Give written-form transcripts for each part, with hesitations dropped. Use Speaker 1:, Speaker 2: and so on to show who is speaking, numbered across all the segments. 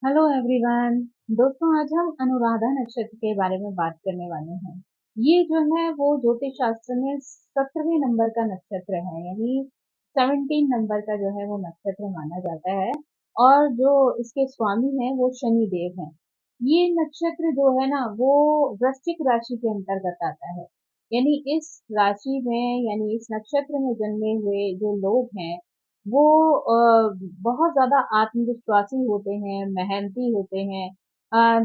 Speaker 1: Hello everyone. दोस्तों, आज हम अनुराधा नक्षत्र के बारे में बात करने वाले हैं। ये जो है वो ज्योतिष शास्त्र में 17वें नंबर का नक्षत्र है, यानी 17 नंबर का जो है वो नक्षत्र माना जाता है। और जो इसके स्वामी हैं वो शनि देव हैं। ये नक्षत्र जो है ना वो वृश्चिक राशि के अंतर्गत आता है। यानी इस राशि में यानी इस नक्षत्र में जन्मे हुए जो लोग हैं वो बहुत ज़्यादा आत्मविश्वासी होते हैं, मेहनती होते हैं,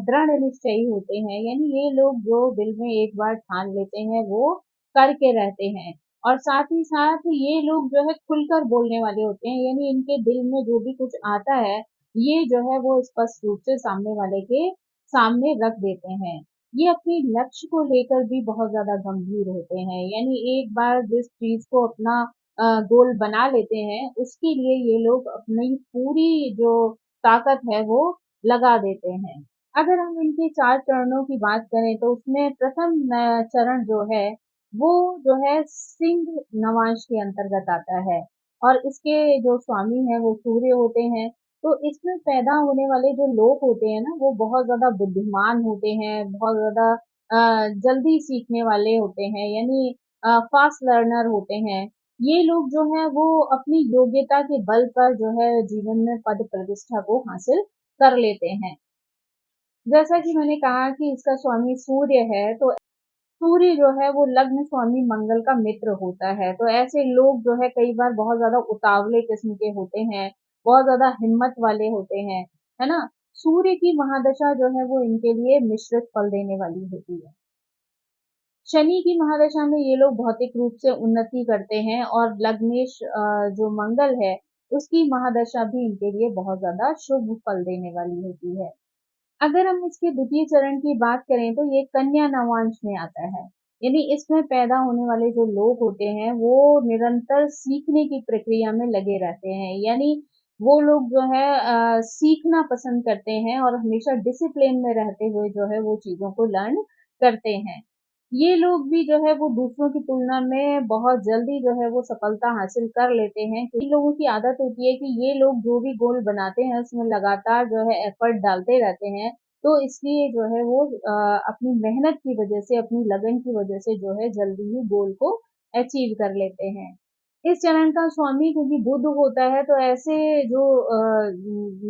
Speaker 1: दृढ़ निश्चयी होते हैं। यानी ये लोग जो दिल में एक बार ठान लेते हैं, वो करके रहते हैं। और साथ ही साथ ये लोग जो है खुलकर बोलने वाले होते हैं, यानी इनके दिल में जो भी कुछ आता है, ये जो है वो स्पष्ट रूप से सामने वाले के सामने रख देते हैं। ये अपने लक्ष्य को लेकर भी बहुत ज़्यादा गंभीर होते हैं, यानी एक बार जिस चीज़ को अपना गोल बना लेते हैं, उसके लिए ये लोग अपनी पूरी जो ताकत है वो लगा देते हैं। अगर हम इनके 4 चरणों की बात करें तो उसमें प्रथम चरण जो है वो जो है सिंह नवांश के अंतर्गत आता है। और इसके जो स्वामी हैं वो सूर्य होते हैं। तो इसमें पैदा होने वाले जो लोग होते हैं ना वो बहुत ज़्यादा बुद्धिमान होते हैं, बहुत ज़्यादा जल्दी सीखने वाले होते हैं, यानी फास्ट लर्नर होते हैं। ये लोग जो है वो अपनी योग्यता के बल पर जो है जीवन में पद प्रतिष्ठा को हासिल कर लेते हैं। जैसा कि मैंने कहा कि इसका स्वामी सूर्य है, तो सूर्य जो है वो लग्न स्वामी मंगल का मित्र होता है। तो ऐसे लोग जो है कई बार बहुत ज्यादा उतावले किस्म के होते हैं, बहुत ज्यादा हिम्मत वाले होते हैं, है ना। सूर्य की महादशा जो है वो इनके लिए मिश्रित फल देने वाली होती है। शनि की महादशा में ये लोग भौतिक रूप से उन्नति करते हैं, और लग्नेश जो मंगल है उसकी महादशा भी इनके लिए बहुत ज्यादा शुभ फल देने वाली होती है। अगर हम इसके द्वितीय चरण की बात करें तो ये कन्या नवांश में आता है। यानी इसमें पैदा होने वाले जो लोग होते हैं वो निरंतर सीखने की प्रक्रिया में लगे रहते हैं। यानी वो लोग जो है सीखना पसंद करते हैं और हमेशा डिसिप्लिन में रहते हुए जो है वो चीजों को लर्न करते हैं। ये लोग भी जो है वो दूसरों की तुलना में बहुत जल्दी जो है वो सफलता हासिल कर लेते हैं। इन लोगों की आदत होती है कि ये लोग जो भी गोल बनाते हैं उसमें लगातार जो है एफर्ट डालते रहते हैं। तो इसलिए जो है वो अपनी मेहनत की वजह से, अपनी लगन की वजह से जो है जल्दी ही गोल को अचीव कर लेते हैं। इस चरण का स्वामी क्योंकि बुध होता है, तो ऐसे जो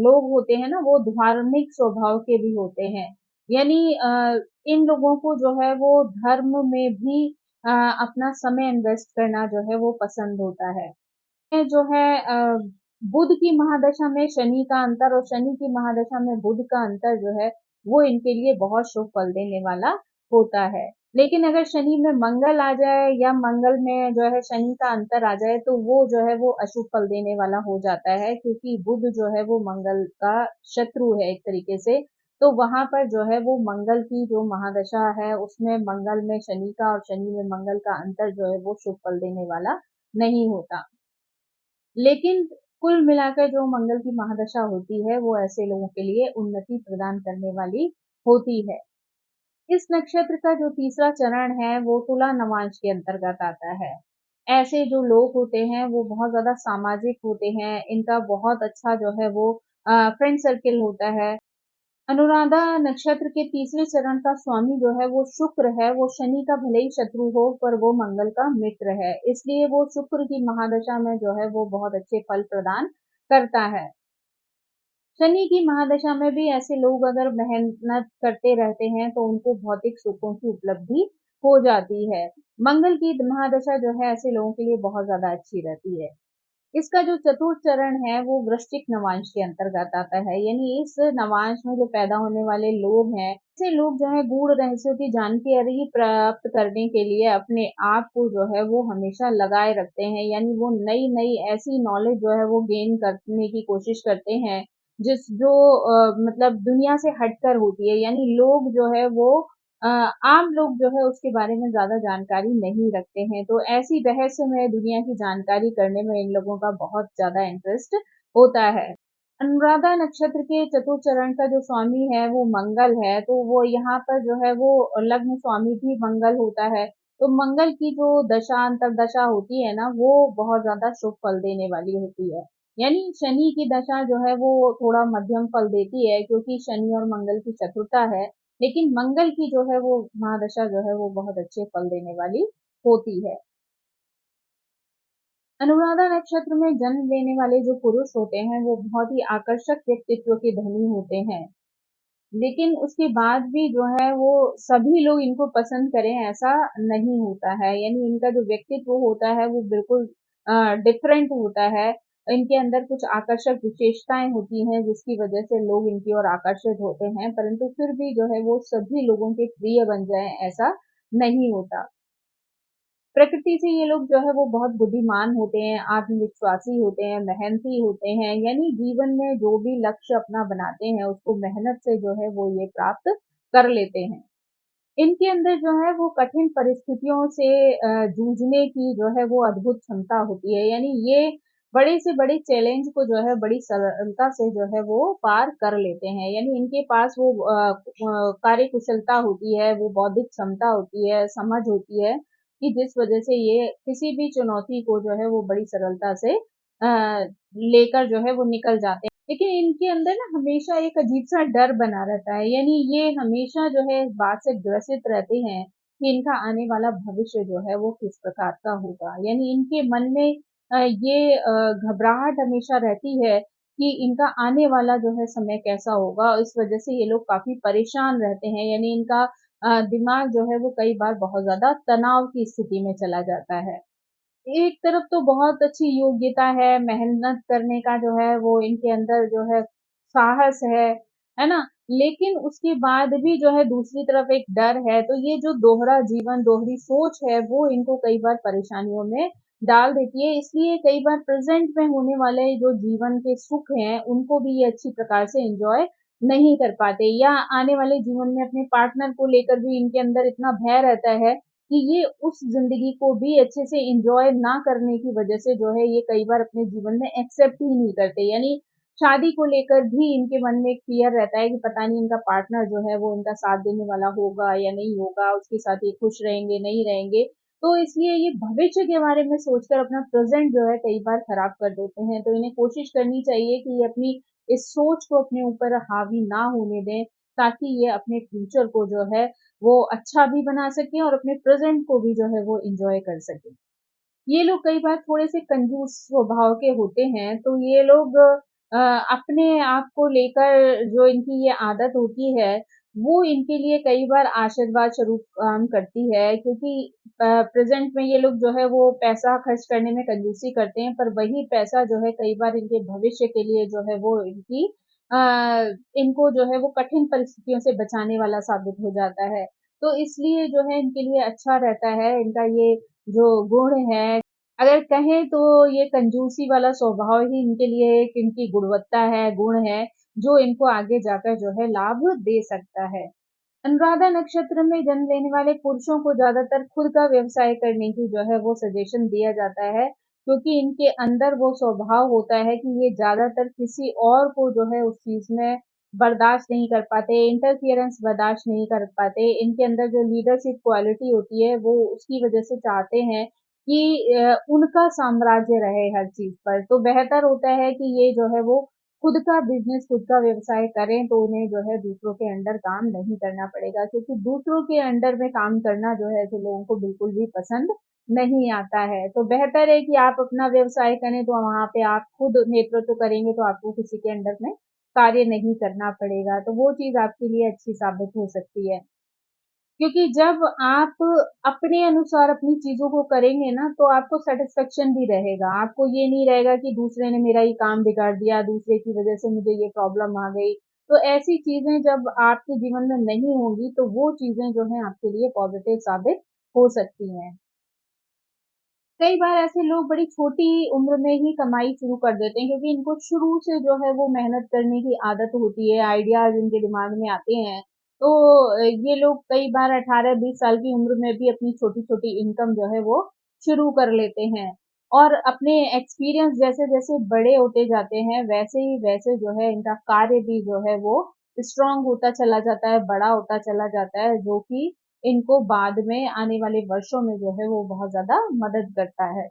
Speaker 1: लोग होते हैं ना वो धार्मिक स्वभाव के भी होते हैं। यानी इन लोगों को जो है वो धर्म में भी अपना समय इन्वेस्ट करना जो है वो पसंद होता है। ये जो है बुध की महादशा में शनि का अंतर और शनि की महादशा में बुध का अंतर जो है वो इनके लिए बहुत शुभ फल देने वाला होता है। लेकिन अगर शनि में मंगल आ जाए या मंगल में जो है शनि का अंतर आ जाए तो वो जो है वो अशुभ फल देने वाला हो जाता है, क्योंकि बुध जो है वो मंगल का शत्रु है एक तरीके से। तो वहां पर जो है वो मंगल की जो महादशा है उसमें मंगल में शनि का और शनि में मंगल का अंतर जो है वो शुभ फल देने वाला नहीं होता। लेकिन कुल मिलाकर जो मंगल की महादशा होती है वो ऐसे लोगों के लिए उन्नति प्रदान करने वाली होती है। इस नक्षत्र का जो तीसरा चरण है वो तुला नवांश के अंतर्गत आता है। ऐसे जो लोग होते हैं वो बहुत ज्यादा सामाजिक होते हैं, इनका बहुत अच्छा जो है वो फ्रेंड सर्किल होता है। अनुराधा नक्षत्र के तीसरे चरण का स्वामी जो है वो शुक्र है। वो शनि का भले ही शत्रु हो पर वो मंगल का मित्र है, इसलिए वो शुक्र की महादशा में जो है वो बहुत अच्छे फल प्रदान करता है। शनि की महादशा में भी ऐसे लोग अगर मेहनत करते रहते हैं तो उनको भौतिक सुखों की उपलब्धि हो जाती है। मंगल की महादशा जो है ऐसे लोगों के लिए बहुत ज्यादा अच्छी रहती है। इसका जो चतुर्थ चरण है वो वृश्चिक नवांश के अंतर्गत आता है। यानी इस नवांश में जो पैदा होने वाले लोग हैं, ऐसे लोग जो है गूढ़ रहस्यों की जानकारी प्राप्त करने के लिए अपने आप को जो है वो हमेशा लगाए रखते हैं। यानी वो नई नई ऐसी नॉलेज जो है वो गेन करने की कोशिश करते हैं जिस जो मतलब दुनिया से हटकर होती है। यानी लोग जो है वो आम लोग जो है उसके बारे में ज़्यादा जानकारी नहीं रखते हैं, तो ऐसी रहस्यमय दुनिया की जानकारी करने में इन लोगों का बहुत ज़्यादा इंटरेस्ट होता है। अनुराधा नक्षत्र के चतुर्थ चरण का जो स्वामी है वो मंगल है, तो वो यहाँ पर जो है वो लग्न स्वामी भी मंगल होता है। तो मंगल की जो दशा अंतरदशा होती है ना वो बहुत ज़्यादा शुभ फल देने वाली होती है। यानी शनि की दशा जो है वो थोड़ा मध्यम फल देती है, क्योंकि शनि और मंगल की चतुरता है, लेकिन मंगल की जो है वो महादशा जो है वो बहुत अच्छे फल देने वाली होती है। अनुराधा नक्षत्र में जन्म लेने वाले जो पुरुष होते हैं वो बहुत ही आकर्षक व्यक्तित्व के धनी होते हैं, लेकिन उसके बाद भी जो है वो सभी लोग इनको पसंद करें ऐसा नहीं होता है। यानी इनका जो व्यक्तित्व होता है वो बिल्कुल डिफरेंट होता है। इनके अंदर कुछ आकर्षक विशेषताएं होती हैं जिसकी वजह से लोग इनकी ओर आकर्षित होते हैं, परंतु फिर भी जो है वो सभी लोगों के प्रिय बन जाएं ऐसा नहीं होता। प्रकृति से ये लोग जो है वो बहुत बुद्धिमान होते हैं, आत्मविश्वासी होते हैं, मेहनती होते हैं, यानी जीवन में जो भी लक्ष्य अपना बनाते हैं उसको मेहनत से जो है वो ये प्राप्त कर लेते हैं। इनके अंदर जो है वो कठिन परिस्थितियों से जूझने की जो है वो अद्भुत क्षमता होती है। यानी ये बड़े से बड़े चैलेंज को जो है बड़ी सरलता से जो है वो पार कर लेते हैं। यानी इनके पास वो कार्य कुशलता होती है, वो बौद्धिक क्षमता होती है, समझ होती है कि जिस वजह से ये किसी भी चुनौती को जो है वो बड़ी सरलता से लेकर जो है वो निकल जाते हैं। लेकिन इनके अंदर ना हमेशा एक अजीब-सा डर बना रहता है, यानी ये हमेशा जो है इस बात से ग्रसित रहते हैं कि इनका आने वाला भविष्य जो है वो किस प्रकार का होगा। यानी इनके मन में ये घबराहट हमेशा रहती है कि इनका आने वाला जो है समय कैसा होगा, और इस वजह से ये लोग काफ़ी परेशान रहते हैं। यानी इनका दिमाग जो है वो कई बार बहुत ज़्यादा तनाव की स्थिति में चला जाता है। एक तरफ तो बहुत अच्छी योग्यता है, मेहनत करने का जो है वो इनके अंदर जो है साहस है ना? लेकिन उसके बाद भी जो है दूसरी तरफ एक डर है, तो ये जो दोहरा जीवन, दोहरी सोच है वो इनको कई बार परेशानियों में डाल देती है। इसलिए कई बार प्रेज़ेंट में होने वाले जो जीवन के सुख हैं, उनको भी ये अच्छी प्रकार से एन्जॉय नहीं कर पाते, या आने वाले जीवन में अपने पार्टनर को लेकर भी इनके अंदर इतना भय रहता है कि ये उस ज़िंदगी को भी अच्छे से एन्जॉय ना करने की वजह से जो है ये कई बार अपने जीवन में एक्सेप्ट ही नहीं करते। यानी शादी को लेकर भी इनके मन में एक फ़ियर रहता है कि पता नहीं इनका पार्टनर जो है वो इनका साथ देने वाला होगा या नहीं होगा, उसके साथ ये खुश रहेंगे, नहीं रहेंगे। तो इसलिए ये भविष्य के बारे में सोचकर अपना प्रेज़ेंट जो है कई बार खराब कर देते हैं। तो इन्हें कोशिश करनी चाहिए कि ये अपनी इस सोच को अपने ऊपर हावी ना होने दें, ताकि ये अपने फ्यूचर को जो है वो अच्छा भी बना सकें और अपने प्रेज़ेंट को भी जो है वो एन्जॉय कर सकें। ये लोग कई बार थोड़े-से कंजूस स्वभाव के होते हैं, तो ये लोग अपने आप को लेकर जो इनकी ये आदत होती है, वो इनके लिए कई बार आशीर्वाद स्वरूप काम करती है, क्योंकि प्रेज़ेंट में ये लोग जो है वो पैसा खर्च करने में कंजूसी करते हैं, पर वही पैसा जो है कई बार इनके भविष्य के लिए जो है वो अ, इनको जो है वो कठिन परिस्थितियों से बचाने वाला साबित हो जाता है। तो इसलिए जो है इनके लिए अच्छा रहता है, इनका ये जो गुण है, अगर कहें तो ये कंजूसी वाला स्वभाव ही इनके लिए एक इनकी गुणवत्ता है, गुण है, जो इनको आगे जाकर जो है लाभ दे सकता है। अनुराधा नक्षत्र में जन्म लेने वाले पुरुषों को ज़्यादातर खुद का व्यवसाय करने की जो है वो सजेशन दिया जाता है, क्योंकि इनके अंदर वो स्वभाव होता है कि ये ज़्यादातर किसी और को जो है उस चीज़ में बर्दाश्त नहीं कर पाते, इंटरफियरेंस बर्दाश्त नहीं कर पाते। इनके अंदर जो लीडरशिप क्वालिटी होती है वो उसकी वजह से चाहते हैं कि उनका साम्राज्य रहे हर चीज़ पर। तो बेहतर होता है कि ये जो है वो खुद का बिज़नेस, खुद का व्यवसाय करें, तो उन्हें जो है दूसरों के अंडर काम नहीं करना पड़ेगा, क्योंकि दूसरों के अंडर में काम करना जो है ऐसे लोगों को बिल्कुल भी पसंद नहीं आता है। तो बेहतर है कि आप अपना व्यवसाय करें, तो वहाँ पे आप खुद नेतृत्व करेंगे तो आपको किसी के अंडर में कार्य नहीं करना पड़ेगा। तो वो चीज़ आपके लिए अच्छी साबित हो सकती है। क्योंकि जब आप अपने अनुसार अपनी चीज़ों को करेंगे ना, तो आपको सैटिस्फैक्शन भी रहेगा। आपको ये नहीं रहेगा कि दूसरे ने मेरा ये काम बिगाड़ दिया, दूसरे की वज़ह से मुझे ये प्रॉब्लम आ गई। तो ऐसी चीज़ें जब आपके जीवन में नहीं होंगी, तो वो चीज़ें जो हैं आपके लिए पॉज़िटिव साबित हो सकती हैं। कई बार ऐसे लोग बड़ी छोटी उम्र में ही कमाई शुरू कर देते हैं, क्योंकि इनको शुरू से जो है वो मेहनत करने की आदत होती है, आइडियाज़ इनके दिमाग में आते हैं। तो ये लोग कई बार 18-20 साल की उम्र में भी अपनी छोटी-छोटी इनकम जो है वो शुरू कर लेते हैं। और अपने एक्सपीरियंस जैसे-जैसे बड़े होते जाते हैं, वैसे ही वैसे जो है इनका कार्य भी जो है वो स्ट्रॉन्ग होता चला जाता है, बड़ा होता चला जाता है, जो कि इनको बाद में आने वाले वर्षों में जो है वो बहुत ज़्यादा मदद करता है।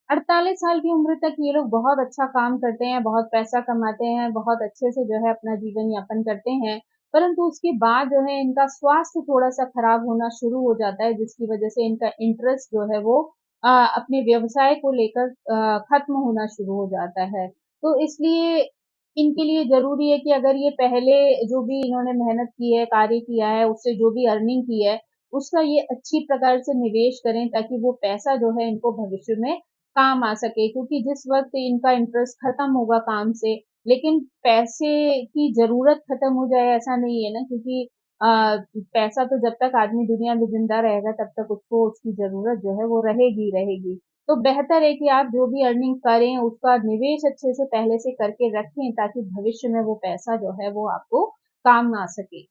Speaker 1: 48 साल की उम्र तक ये लोग बहुत अच्छा काम करते हैं, बहुत पैसा कमाते हैं, बहुत अच्छे से जो है अपना जीवन यापन करते हैं। परंतु उसके बाद जो है इनका स्वास्थ्य थोड़ा-सा खराब होना शुरू हो जाता है, जिसकी वजह से इनका इंटरेस्ट जो है वो अपने व्यवसाय को लेकर खत्म होना शुरू हो जाता है। तो इसलिए इनके लिए ज़रूरी है कि अगर ये पहले जो भी इन्होंने मेहनत की है, कार्य किया है, उससे जो भी अर्निंग की है, उसका ये अच्छी प्रकार से निवेश करें ताकि वो पैसा जो है इनको भविष्य में काम आ सके, क्योंकि जिस वक़्त इनका इंटरेस्ट खत्म होगा काम से, लेकिन पैसे की ज़रूरत खत्म हो जाए ऐसा नहीं है ना, क्योंकि अ, पैसा तो जब तक आदमी दुनिया में ज़िंदा रहेगा तब तक उसको उसकी ज़रूरत जो है वो रहेगी रहेगी। तो बेहतर है कि आप जो भी अर्निंग करें उसका निवेश अच्छे से पहले से करके रखें ताकि भविष्य में वो पैसा जो है वो आपको काम आ सके।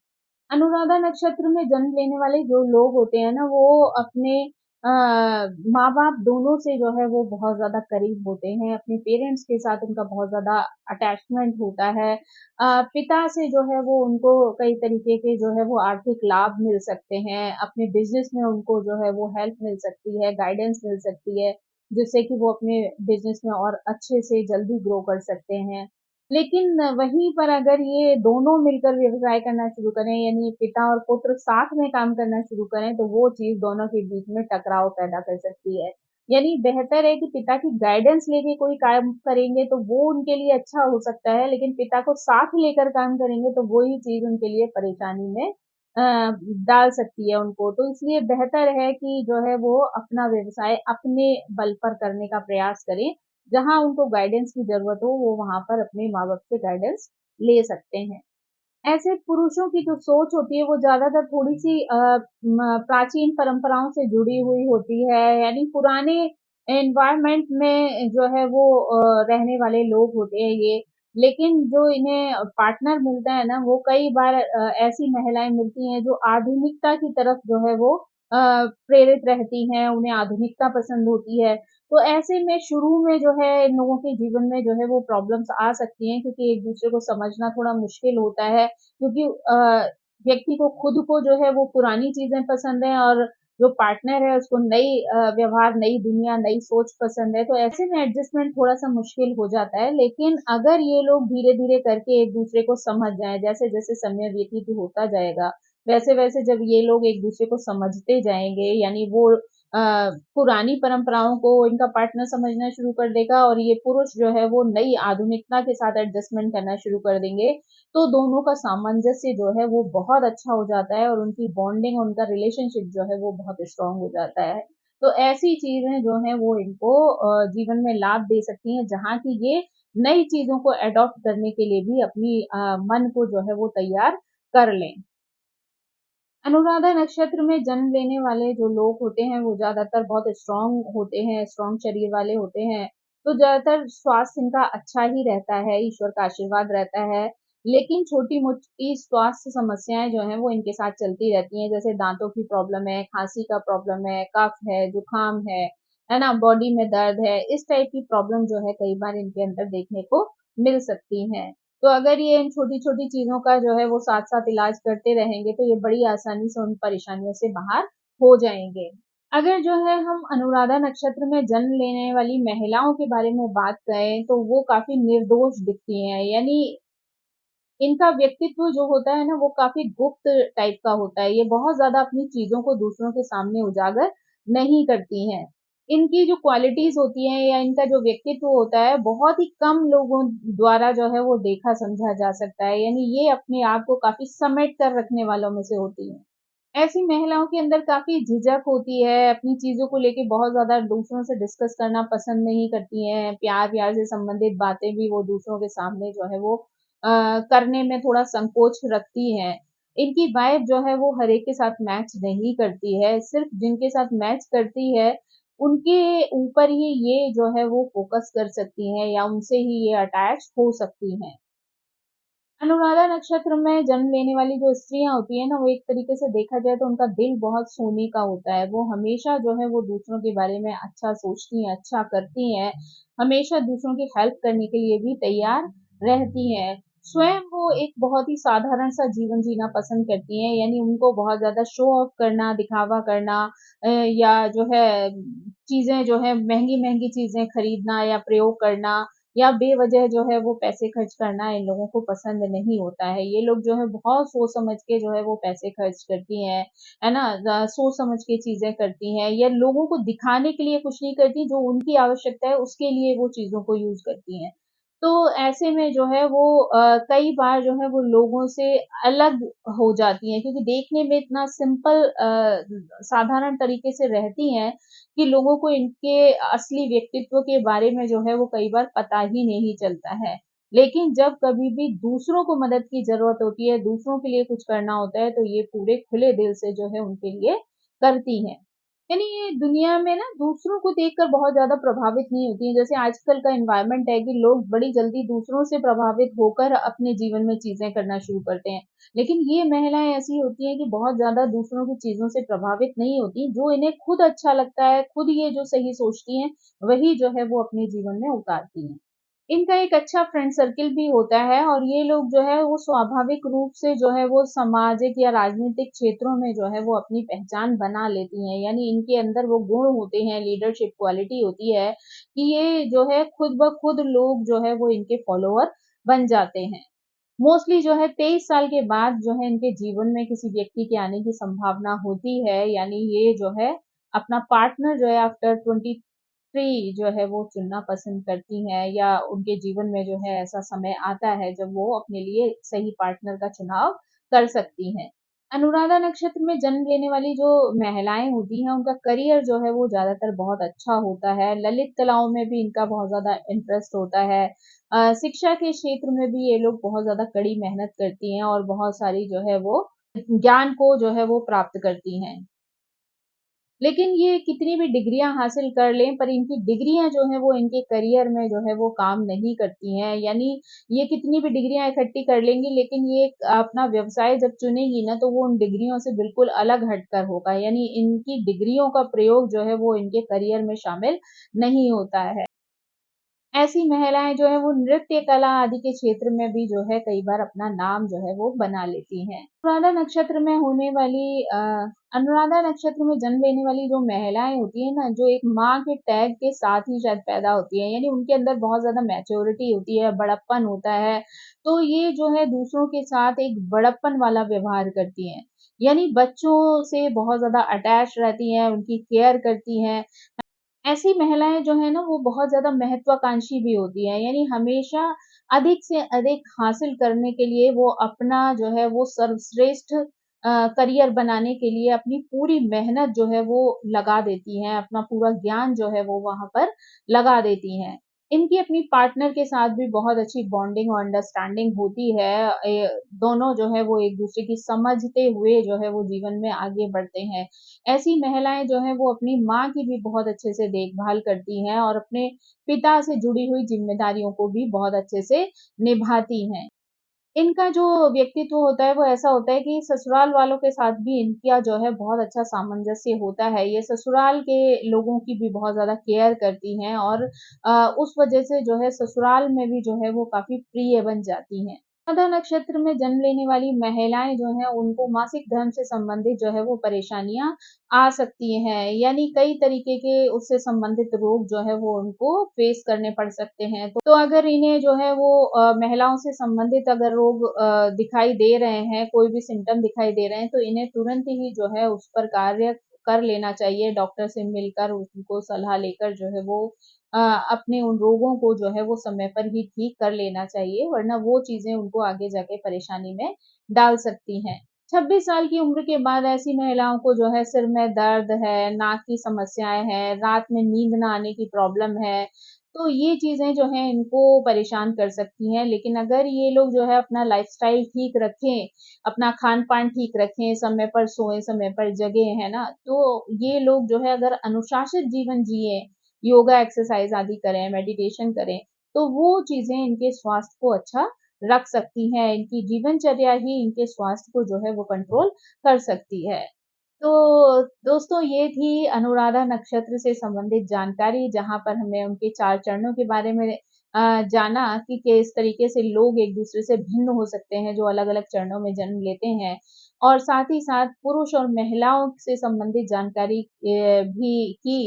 Speaker 1: अनुराधा नक्षत्र में जन्म लेने वाले जो लोग होते हैं ना, वो अपने माँ-बाप दोनों से जो है वो बहुत ज़्यादा करीब होते हैं, अपने पेरेंट्स के साथ उनका बहुत ज़्यादा अटैचमेंट होता है। पिता से जो है वो उनको कई तरीके के जो है वो आर्थिक लाभ मिल सकते हैं, अपने बिज़नेस में उनको जो है वो हेल्प मिल सकती है, गाइडेंस मिल सकती है, जिससे कि वो अपने बिज़नेस में और अच्छे से जल्दी ग्रो कर सकते हैं। लेकिन वहीं पर अगर ये दोनों मिलकर व्यवसाय करना शुरू करें, यानी पिता और पुत्र साथ में काम करना शुरू करें, तो वो चीज़ दोनों के बीच में टकराव पैदा कर सकती है। यानी बेहतर है कि पिता की गाइडेंस लेके कोई काम करेंगे तो वो उनके लिए अच्छा हो सकता है, लेकिन पिता को साथ लेकर काम करेंगे तो वो ही चीज़ उनके लिए परेशानी में डाल सकती है उनको। तो इसलिए बेहतर है कि जो है वो अपना व्यवसाय अपने बल पर करने का प्रयास करें। जहाँ उनको गाइडेंस की ज़रूरत हो, वो वहाँ पर अपने माँ-बाप से गाइडेंस ले सकते हैं। ऐसे पुरुषों की जो सोच होती है, वो ज़्यादातर थोड़ी-सी प्राचीन परंपराओं से जुड़ी हुई होती है, यानी पुराने एनवायरनमेंट में जो है वो रहने वाले लोग होते हैं ये। लेकिन जो इन्हें पार्टनर मिलता है ना, वो कई बार ऐसी महिलाएँ मिलती हैं जो आधुनिकता की तरफ जो है वो प्रेरित रहती हैं, उन्हें आधुनिकता पसंद होती है। तो ऐसे में शुरू में जो है इन लोगों के जीवन में जो है वो प्रॉब्लम्स आ सकती हैं, क्योंकि एक दूसरे को समझना थोड़ा मुश्किल होता है, क्योंकि व्यक्ति को खुद को जो है वो पुरानी चीजें पसंद है और जो पार्टनर है उसको नई व्यवहार, नई दुनिया, नई सोच पसंद है। तो ऐसे में एडजस्टमेंट थोड़ा सा मुश्किल हो जाता है, लेकिन अगर ये लोग धीरे धीरे करके एक दूसरे को समझ जाएं, जैसे जैसे समय व्यतीत होता जाएगा वैसे वैसे जब ये लोग एक दूसरे को समझते जाएंगे, यानी वो पुरानी परंपराओं को इनका पार्टनर समझना शुरू कर देगा और ये पुरुष जो है वो नई आधुनिकता के साथ एडजस्टमेंट करना शुरू कर देंगे, तो दोनों का सामंजस्य जो है वो बहुत अच्छा हो जाता है और उनकी बॉन्डिंग, उनका रिलेशनशिप जो है वो बहुत स्ट्रांग हो जाता है। तो ऐसी चीजें जो है वो इनको जीवन में लाभ दे सकती हैं, जहाँ की ये नई चीजों को अडॉप्ट करने के लिए भी अपनी मन को जो है वो तैयार कर लें। अनुराधा नक्षत्र में जन्म लेने वाले जो लोग होते हैं वो ज्यादातर बहुत स्ट्रांग होते हैं, स्ट्रांग शरीर वाले होते हैं। तो ज्यादातर स्वास्थ्य इनका अच्छा ही रहता है, ईश्वर का आशीर्वाद रहता है। लेकिन छोटी मोटी स्वास्थ्य समस्याएं जो हैं वो इनके साथ चलती रहती हैं, जैसे दांतों की प्रॉब्लम है, खांसी का प्रॉब्लम है, कफ है, जुकाम है ना, बॉडी में दर्द है, इस टाइप की प्रॉब्लम जो है कई बार इनके अंदर देखने को मिल सकती है। तो अगर ये इन छोटी-छोटी चीज़ों का जो है वो साथ-साथ इलाज करते रहेंगे, तो ये बड़ी आसानी से उन परेशानियों से बाहर हो जाएँगे। अगर जो है हम अनुराधा नक्षत्र में जन्म लेने वाली महिलाओं के बारे में बात करें, तो वो काफ़ी निर्दोष दिखती हैं, यानी इनका व्यक्तित्व जो होता है ना, वो काफ़ी गुप्त टाइप का होता है। ये बहुत ज़्यादा अपनी चीज़ों को दूसरों के सामने उजागर नहीं करती हैं। इनकी जो क्वालिटीज़ होती हैं या इनका जो व्यक्तित्व होता है, बहुत ही कम लोगों द्वारा जो है वो देखा समझा जा सकता है। यानी ये अपने आप को काफ़ी समेट कर रखने वालों में से होती हैं। ऐसी महिलाओं के अंदर काफ़ी झिझक होती है, अपनी चीज़ों को लेके बहुत ज़्यादा दूसरों से डिस्कस करना पसंद नहीं करती हैं, प्यार-व्यार से संबंधित बातें भी वो दूसरों के सामने जो है वो करने में थोड़ा संकोच रखती हैं। इनकी वाइब जो है वो हर एक के साथ मैच नहीं करती है, सिर्फ़ जिनके साथ मैच करती है, उनके ऊपर ही ये जो है वो फ़ोकस कर सकती हैं या उनसे ही ये अटैच हो सकती हैं। अनुराधा नक्षत्र में जन्म लेने वाली जो स्त्रियाँ होती हैं ना, वो एक तरीके से देखा जाए तो उनका दिल बहुत सोने का होता है। वो हमेशा जो है वो दूसरों के बारे में अच्छा सोचती हैं, अच्छा करती हैं, हमेशा दूसरों की हेल्प करने के लिए भी तैयार रहती हैं। स्वयं वो एक बहुत ही साधारण सा जीवन जीना पसंद करती हैं, यानी उनको बहुत ज़्यादा शो ऑफ करना, दिखावा करना या जो है चीज़ें जो है महँगी-महँगी चीज़ें खरीदना या प्रयोग करना या बेवजह जो है वो पैसे खर्च करना इन लोगों को पसंद नहीं होता है। ये लोग जो है बहुत सोच समझ के जो है वो पैसे खर्च करती हैं, है ना? सोच समझ के चीज़ें करती हैं या लोगों को दिखाने के लिए कुछ नहीं करती, जो उनकी आवश्यकता है उसके लिए वो चीज़ों को यूज़ करती हैं। तो ऐसे में जो है वो कई बार जो है वो लोगों से अलग हो जाती हैं, क्योंकि देखने में इतना सिंपल साधारण तरीके से रहती हैं कि लोगों को इनके असली व्यक्तित्व के बारे में जो है वो कई बार पता ही नहीं चलता है। लेकिन जब कभी भी दूसरों को मदद की ज़रूरत होती है, दूसरों के लिए कुछ करना होता है, तो ये पूरे खुले दिल से जो है उनके लिए करती हैं। यानी ये दुनिया में ना दूसरों को देखकर बहुत ज़्यादा प्रभावित नहीं होती हैं। जैसे आजकल का एनवायरनमेंट है कि लोग बड़ी जल्दी दूसरों से प्रभावित होकर अपने जीवन में चीज़ें करना शुरू करते हैं। लेकिन ये महिलाएँ ऐसी होती हैं कि बहुत ज़्यादा दूसरों की चीज़ों से प्रभावित नहीं होती। जो इन्हें खुद अच्छा लगता है, खुद ये जो सही सोचती हैं, वही जो है वो अपने जीवन में उतारती हैं। इनका एक अच्छा फ्रेंड सर्किल भी होता है और ये लोग जो है वो स्वाभाविक रूप से जो है वो सामाजिक या राजनीतिक क्षेत्रों में जो है वो अपनी पहचान बना लेती हैं। यानी इनके अंदर वो गुण होते हैं, लीडरशिप क्वालिटी होती है कि ये जो है खुद ब खुद लोग जो है वो इनके फॉलोवर बन जाते हैं। मोस्टली जो है 23 साल के बाद जो है इनके जीवन में किसी व्यक्ति के आने की संभावना होती है, यानी ये जो है अपना पार्टनर जो है आफ्टर 23 जो है वो चुनना पसंद करती हैं या उनके जीवन में जो है ऐसा समय आता है जब वो अपने लिए सही पार्टनर का चुनाव कर सकती हैं। अनुराधा नक्षत्र में जन्म लेने वाली जो महिलाएं होती हैं उनका करियर जो है वो ज्यादातर बहुत अच्छा होता है। ललित कलाओं में भी इनका बहुत ज्यादा इंटरेस्ट होता है। शिक्षा के क्षेत्र में भी ये लोग बहुत ज़्यादा कड़ी मेहनत करती हैं और बहुत सारी जो है वो ज्ञान को जो है वो प्राप्त करती हैं। लेकिन ये कितनी भी डिग्रियाँ हासिल कर लें, पर इनकी डिग्रियाँ जो हैं वो इनके करियर में जो है वो काम नहीं करती हैं। यानी ये कितनी भी डिग्रियाँ इकट्ठी कर लेंगी, लेकिन ये अपना व्यवसाय जब चुनेंगी ना, तो वो उन डिग्रियों से बिल्कुल अलग हटकर होगा। यानी इनकी डिग्रियों का प्रयोग जो है वो इनके करियर में शामिल नहीं होता है। ऐसी महिलाएँ जो हैं वो नृत्य कला आदि के क्षेत्र में भी जो है कई बार अपना नाम जो है वो बना लेती हैं। अनुराधा नक्षत्र में जन्म लेने वाली जो महिलाएँ होती हैं ना, जो एक माँ के टैग के साथ ही शायद पैदा होती हैं, यानी उनके अंदर बहुत ज़्यादा मैच्योरिटी होती है, बड़प्पन होता है, तो ये जो है दूसरों के साथ एक बड़प्पन वाला व्यवहार करती हैं। यानी बच्चों से बहुत ज़्यादा अटैच रहती हैं, उनकी केयर करती हैं। ऐसी महिलाएँ जो हैं ना वो बहुत ज़्यादा महत्वाकांक्षी भी होती हैं, यानी हमेशा अधिक से अधिक हासिल करने के लिए वो अपना जो है वो सर्वश्रेष्ठ करियर बनाने के लिए अपनी पूरी मेहनत जो है वो लगा देती हैं, अपना पूरा ज्ञान जो है वो वहाँ पर लगा देती हैं। इनकी अपनी पार्टनर के साथ भी बहुत अच्छी बॉन्डिंग और अंडरस्टैंडिंग होती है। दोनों जो है वो एक-दूसरे की समझते हुए जो है वो जीवन में आगे बढ़ते हैं। ऐसी महिलाएँ जो हैं वो अपनी माँ की भी बहुत अच्छे से देखभाल करती हैं और अपने पिता से जुड़ी हुई ज़िम्मेदारियों को भी बहुत अच्छे से निभाती हैं। इनका जो व्यक्तित्व होता है वो ऐसा होता है कि ससुराल वालों के साथ भी इनका जो है बहुत अच्छा सामंजस्य होता है। ये ससुराल के लोगों की भी बहुत ज़्यादा केयर करती हैं और उस वज़ह से जो है ससुराल में भी जो है वो काफ़ी प्रिय बन जाती हैं। आधा नक्षत्र में जन्म लेने वाली महिलाएँ जो हैं उनको मासिक धर्म से संबंधित जो है वो परेशानियाँ आ सकती हैं। यानी कई तरीके के उससे संबंधित रोग जो है वो उनको फेस करने पड़ सकते हैं। तो अगर इन्हें जो है वो महिलाओं से संबंधित अगर रोग दिखाई दे रहे हैं, कोई भी सिम्पटम दिखाई दे रहे हैं, तो इन्हें तुरंत ही जो है उस पर कार्य कर लेना चाहिए। डॉक्टर से मिलकर उनको सलाह लेकर जो है वो अ, अपने उन रोगों को जो है वो समय पर ही ठीक कर लेना चाहिए, वरना वो चीज़ें उनको आगे जाके परेशानी में डाल सकती हैं। 26 साल की उम्र के बाद ऐसी महिलाओं को जो है सिर में दर्द है, नाक की समस्याएँ हैं, रात में नींद ना आने की प्रॉब्लम है, तो ये चीज़ें जो हैं इनको परेशान कर सकती हैं। लेकिन अगर ये लोग जो है अपना लाइफ़स्टाइल ठीक रखें, अपना खान-पान ठीक रखें, समय पर सोएँ, समय पर जगें, है ना? तो ये लोग जो है अगर अनुशासित जीवन जिएँ, योगा, एक्सरसाइज़ आदि करें, मेडिटेशन करें, तो वो चीज़ें इनके स्वास्थ्य को अच्छा रख सकती हैं। इनकी जीवनचर्या ही इनके स्वास्थ्य को जो है वो कंट्रोल कर सकती है। तो दोस्तों ये थी अनुराधा नक्षत्र से संबंधित जानकारी, जहाँ पर हमने उनके 4 चरणों के बारे में जाना कि किस तरीके से लोग एक दूसरे से भिन्न हो सकते हैं, जो अलग-अलग चरणों में जन्म लेते हैं और साथ ही साथ पुरुष और महिलाओं से संबंधित जानकारी भी की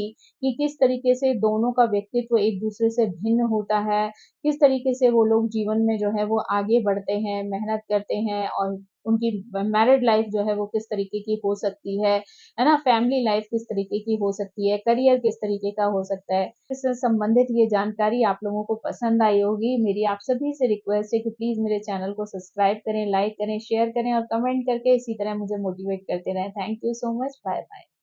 Speaker 1: कि किस तरीके से दोनों का व्यक्तित्व एक दूसरे से भिन्न होता है, किस तरीके से वो लोग जीवन में जो है वो आगे बढ़ते हैं, मेहनत करते हैं और उनकी मैरिड लाइफ जो है वो किस तरीके की हो सकती है ना? फैमिली लाइफ किस तरीके की हो सकती है, करियर किस तरीके का हो सकता है। इससे संबंधित ये जानकारी आप लोगों को पसंद आई होगी। मेरी आप सभी से रिक्वेस्ट है कि प्लीज़ मेरे चैनल को सब्सक्राइब करें, लाइक करें, शेयर करें और कमेंट करके इसी तरह मुझे मोटिवेट करते रहें। Thank you so much. Bye bye.